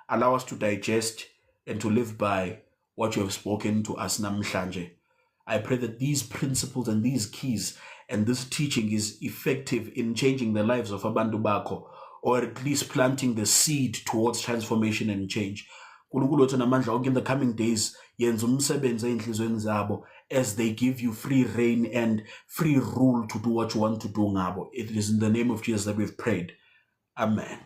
Allow us to digest and to live by what you have spoken to us namhlanje. I pray that these principles and these keys and this teaching is effective in changing the lives of abantu bakho, or at least planting the seed towards transformation and change. uNkulunkulu wethu namandla onke in the coming days yenza umsebenzi enhlizweni zabo as they give you free reign and free rule to do what you want to do ngabo. It is in the name of Jesus that we've prayed. Amen.